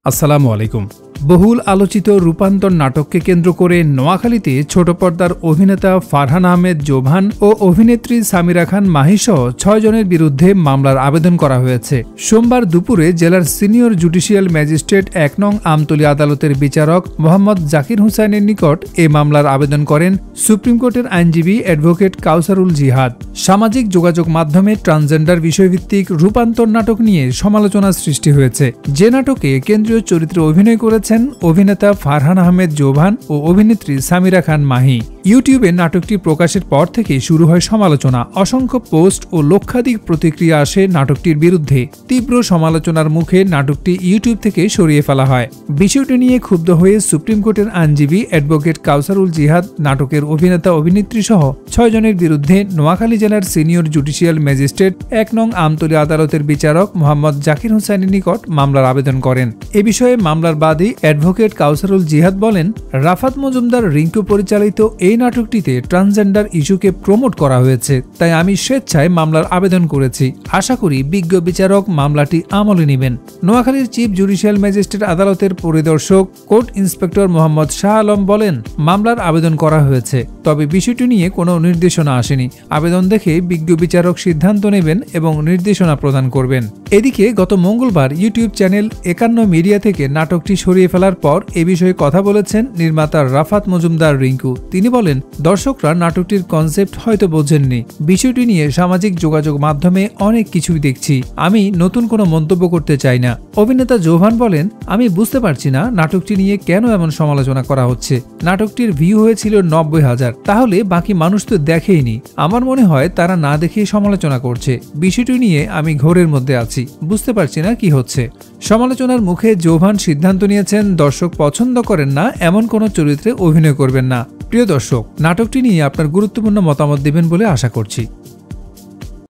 আসসালামু আলাইকুম। বহুল আলোচিত রূপান্তর নাটককে কেন্দ্র করে নোয়াখালীতে ছোট পর্দার অভিনেতা ফারহান আহমেদ জোভান ও অভিনেত্রী সামিরা খান মাহিসহ ৬ জনের বিরুদ্ধে মামলার আবেদন করা হয়েছে। সোমবার দুপুরে জেলার সিনিয়র জুডিশিয়াল ম্যাজিস্ট্রেট ১ নং আমতলী আদালতের বিচারক মোহাম্মদ জাকির হুসাইনের নিকট এ মামলার আবেদন করেন সুপ্রিম কোর্টের আইনজীবী অ্যাডভোকেট কাউসারুল জিহাদ। সামাজিক যোগাযোগ মাধ্যমে ট্রান্সজেন্ডার বিষয়ভিত্তিক রূপান্তর নাটক নিয়ে সমালোচনার সৃষ্টি হয়েছে। যে নাটকে কেন্দ্রীয় চরিত্রে অভিনয় করেছেন অভিনেতা ফারহান আহমেদ জোভান ও অভিনেত্রী সামিরা খান মাহি। ইউটিউবে নাটকটি প্রকাশের পর থেকে শুরু হয় সমালোচনা। অসংখ্য পোস্ট ও লক্ষাধিক প্রতিক্রিয়া আসে নাটকটির বিরুদ্ধে। তীব্র সমালোচনার মুখে নাটকটি ইউটিউব থেকে সরিয়ে ফেলা হয়। বিষয়টি নিয়ে ক্ষুব্ধ হয়ে সুপ্রিম কোর্টের আইনজীবী অ্যাডভোকেট কাউসারুল জিহাদ নাটকের অভিনেতা অভিনেত্রী সহ ৬ জনের বিরুদ্ধে নোয়াখালী জেলার সিনিয়র জুডিশিয়াল ম্যাজিস্ট্রেট ১ নং আমতলী আদালতের বিচারক মোহাম্মদ জাকির হুসাইনের নিকট মামলার আবেদন করেন। এ বিষয়ে মামলার বাদী অ্যাডভোকেট কাউসারুল জিহাদ বলেন, রাফাত মজুমদার রিঙ্কু পরিচালিত এই নাটকটিতে ট্রান্সজেন্ডার ইস্যুকে প্রমোট করা হয়েছে, তাই আমি স্বেচ্ছায় মামলার আবেদন করেছি। আশা করি বিজ্ঞ বিচারক মামলাটি আমলে নেবেন। নোয়াখালীর চিফ জুডিশিয়াল ম্যাজিস্ট্রেট আদালতের পরিদর্শক কোর্ট ইন্সপেক্টর মোহাম্মদ শাহ আলম বলেন, মামলার আবেদন করা হয়েছে, তবে বিষয়টি নিয়ে কোনো নির্দেশনা আসেনি। আবেদন দেখে বিজ্ঞ বিচারক সিদ্ধান্ত নেবেন এবং নির্দেশনা প্রদান করবেন। এদিকে গত মঙ্গলবার ইউটিউব চ্যানেল ৫১ মিডিয়া থেকে নাটকটি সরিয়ে ফেলার পর এ বিষয়ে কথা বলেছেন নির্মাতা রাফাত মজুমদার রিঙ্কু। তিনি বলেন, দর্শকরা নাটকটির কনসেপ্ট হয়তো বোঝেননি। বিষয়টি নিয়ে সামাজিক যোগাযোগ মাধ্যমে অনেক কিছুই দেখছি। আমি নতুন কোনো মন্তব্য করতে চাই না। অভিনেতা জোভান বলেন, আমি বুঝতে পারছি না নাটকটি নিয়ে কেন এমন সমালোচনা করা হচ্ছে। নাটকটির ভিউ হয়েছিল ৯০,০০০, তাহলে বাকি মানুষ তো দেখেইনি। আমার মনে হয় তারা না দেখেই সমালোচনা করছে। বিষয়টি নিয়ে আমি ঘোরের মধ্যে আছি, বুঝতে পারছি না কি হচ্ছে। সমালোচনার মুখে জোভান সিদ্ধান্ত নিয়েছেন দর্শক পছন্দ করেন না এমন কোনো চরিত্রে অভিনয় করবেন না। প্রিয় দর্শক, নাটকটি নিয়ে আপনার গুরুত্বপূর্ণ মতামত দেবেন বলে আশা করছি।